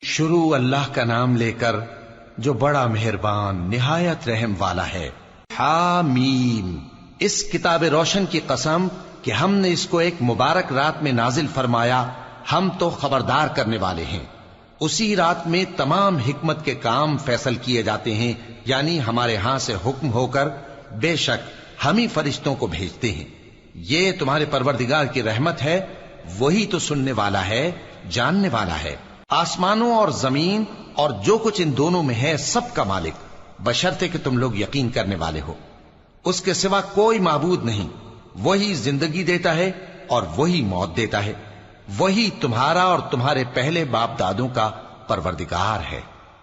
شروع اللہ کا نام لے کر جو بڑا مہربان نہایت رحم والا ہے۔ حامیم، اس کتاب روشن کی قسم کہ ہم نے اس کو ایک مبارک رات میں نازل فرمایا، ہم تو خبردار کرنے والے ہیں۔ اسی رات میں تمام حکمت کے کام فیصل کیے جاتے ہیں، یعنی ہمارے ہاں سے حکم ہو کر بے شک ہم ہی فرشتوں کو بھیجتے ہیں۔ یہ تمہارے پروردگار کی رحمت ہے، وہی تو سننے والا ہے، جاننے والا ہے۔ آسمانوں اور زمین اور جو کچھ ان دونوں میں ہے سب کا مالک، بشرطے کہ تم لوگ یقین کرنے والے ہو۔ اس کے سوا کوئی معبود نہیں، وہی زندگی دیتا ہے اور وہی موت دیتا ہے، وہی تمہارا اور تمہارے پہلے باپ دادوں کا پروردگار ہے۔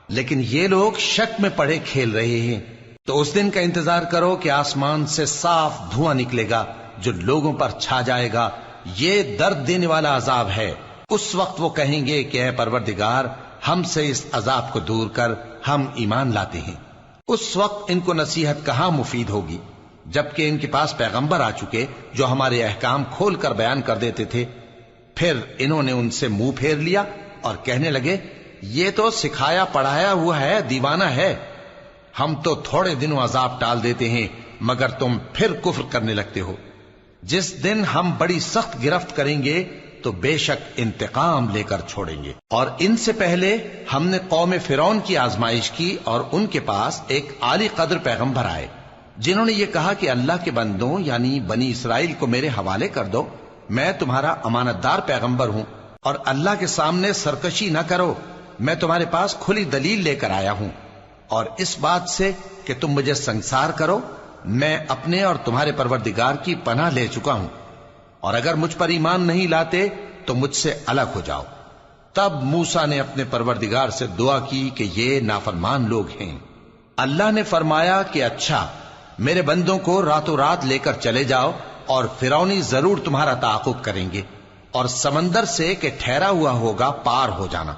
لیکن یہ لوگ شک میں پڑے کھیل رہے ہیں، تو اس دن کا انتظار کرو کہ آسمان سے صاف دھواں نکلے گا جو لوگوں پر چھا جائے گا، یہ درد دینے والا عذاب ہے۔ اس وقت وہ کہیں گے کہ اے پروردگار، ہم سے اس عذاب کو دور کر، ہم ایمان لاتے ہیں۔ اس وقت ان کو نصیحت کہاں مفید ہوگی، جبکہ ان کے پاس پیغمبر آ چکے جو ہمارے احکام کھول کر بیان کر دیتے تھے۔ پھر انہوں نے ان سے منہ پھیر لیا اور کہنے لگے، یہ تو سکھایا پڑھایا ہوا ہے، دیوانہ ہے۔ ہم تو تھوڑے دنوں عذاب ٹال دیتے ہیں، مگر تم پھر کفر کرنے لگتے ہو۔ جس دن ہم بڑی سخت گرفت کریں گے تو بے شک انتقام لے کر چھوڑیں گے۔ اور ان سے پہلے ہم نے قوم فرعون کی آزمائش کی، اور ان کے پاس ایک عالی قدر پیغمبر آئے جنہوں نے یہ کہا کہ اللہ کے بندوں یعنی بنی اسرائیل کو میرے حوالے کر دو، میں تمہارا امانت دار پیغمبر ہوں، اور اللہ کے سامنے سرکشی نہ کرو، میں تمہارے پاس کھلی دلیل لے کر آیا ہوں، اور اس بات سے کہ تم مجھے سنگسار کرو، میں اپنے اور تمہارے پروردگار کی پناہ لے چکا ہوں، اور اگر مجھ پر ایمان نہیں لاتے تو مجھ سے الگ ہو جاؤ۔ تب موسیٰ نے اپنے پروردگار سے دعا کی کہ یہ نافرمان لوگ ہیں۔ اللہ نے فرمایا کہ اچھا، میرے بندوں کو راتوں رات لے کر چلے جاؤ، اور فرعونی ضرور تمہارا تعاقب کریں گے، اور سمندر سے کہ ٹھہرا ہوا ہوگا پار ہو جانا،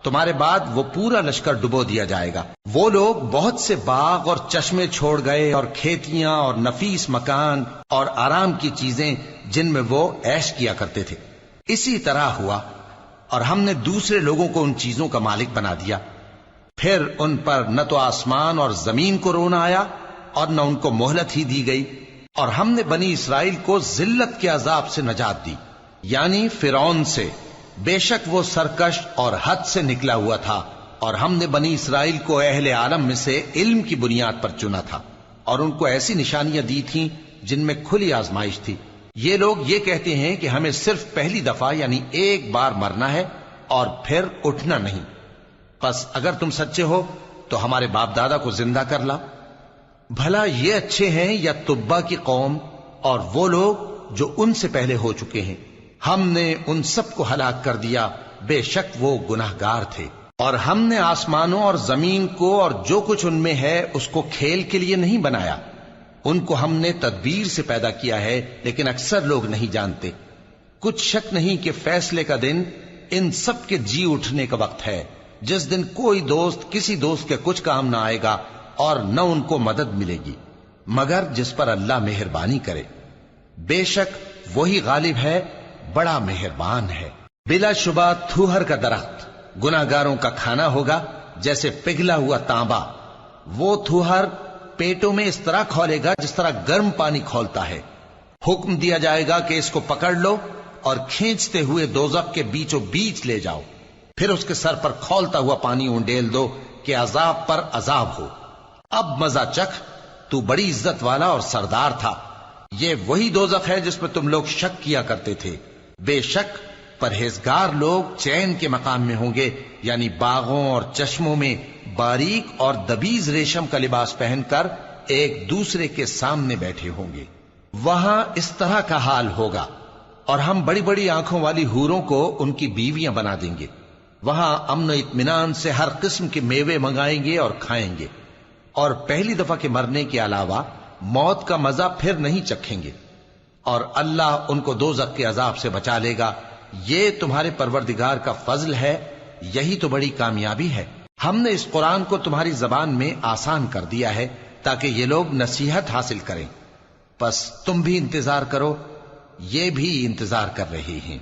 تمہارے بعد وہ پورا لشکر ڈبو دیا جائے گا۔ وہ لوگ بہت سے باغ اور چشمے چھوڑ گئے، اور کھیتیاں اور نفیس مکان اور آرام کی چیزیں جن میں وہ عیش کیا کرتے تھے۔ اسی طرح ہوا، اور ہم نے دوسرے لوگوں کو ان چیزوں کا مالک بنا دیا۔ پھر ان پر نہ تو آسمان اور زمین کو رونا آیا، اور نہ ان کو مہلت ہی دی گئی، اور ہم نے بنی اسرائیل کو ذلت کے عذاب سے نجات دی، یعنی فرعون سے۔ بے شک وہ سرکش اور حد سے نکلا ہوا تھا، اور ہم نے بنی اسرائیل کو اہل عالم میں سے علم کی بنیاد پر چنا تھا، اور ان کو ایسی نشانیاں دی تھیں جن میں کھلی آزمائش تھی۔ یہ لوگ یہ کہتے ہیں کہ ہمیں صرف پہلی دفعہ یعنی ایک بار مرنا ہے اور پھر اٹھنا نہیں۔ پس اگر تم سچے ہو تو ہمارے باپ دادا کو زندہ کر لا۔ بھلا یہ اچھے ہیں یا تبا کی قوم اور وہ لوگ جو ان سے پہلے ہو چکے ہیں؟ ہم نے ان سب کو ہلاک کر دیا، بے شک وہ گناہگار تھے۔ اور ہم نے آسمانوں اور زمین کو اور جو کچھ ان میں ہے اس کو کھیل کے لیے نہیں بنایا، ان کو ہم نے تدبیر سے پیدا کیا ہے، لیکن اکثر لوگ نہیں جانتے۔ کچھ شک نہیں کہ فیصلے کا دن ان سب کے جی اٹھنے کا وقت ہے، جس دن کوئی دوست کسی دوست کے کچھ کام نہ آئے گا، اور نہ ان کو مدد ملے گی مگر جس پر اللہ مہربانی کرے۔ بے شک وہی غالب ہے، بڑا مہربان ہے۔ بلا شبہ تھوہر کا درخت گناہگاروں کا کھانا ہوگا، جیسے پگھلا ہوا تانبا۔ وہ تھوہر پیٹوں میں اس طرح کھولے گا جس طرح گرم پانی کھولتا ہے۔ حکم دیا جائے گا کہ اس کو پکڑ لو اور کھینچتے ہوئے دوزخ کے بیچوں بیچ لے جاؤ، پھر اس کے سر پر کھولتا ہوا پانی اونڈیل دو کہ عذاب پر عذاب ہو۔ اب مزہ چکھ، تو بڑی عزت والا اور سردار تھا۔ یہ وہی دوزخ ہے جس میں تم لوگ شک کیا کرتے تھے۔ بے شک پرہیزگار لوگ چین کے مقام میں ہوں گے، یعنی باغوں اور چشموں میں باریک اور دبیز ریشم کا لباس پہن کر ایک دوسرے کے سامنے بیٹھے ہوں گے۔ وہاں اس طرح کا حال ہوگا، اور ہم بڑی بڑی آنکھوں والی حوروں کو ان کی بیویاں بنا دیں گے۔ وہاں امن و اطمینان سے ہر قسم کے میوے منگائیں گے اور کھائیں گے، اور پہلی دفعہ کے مرنے کے علاوہ موت کا مزہ پھر نہیں چکھیں گے، اور اللہ ان کو دوزخ کے عذاب سے بچا لے گا۔ یہ تمہارے پروردگار کا فضل ہے، یہی تو بڑی کامیابی ہے۔ ہم نے اس قرآن کو تمہاری زبان میں آسان کر دیا ہے تاکہ یہ لوگ نصیحت حاصل کریں۔ پس تم بھی انتظار کرو، یہ بھی انتظار کر رہے ہیں۔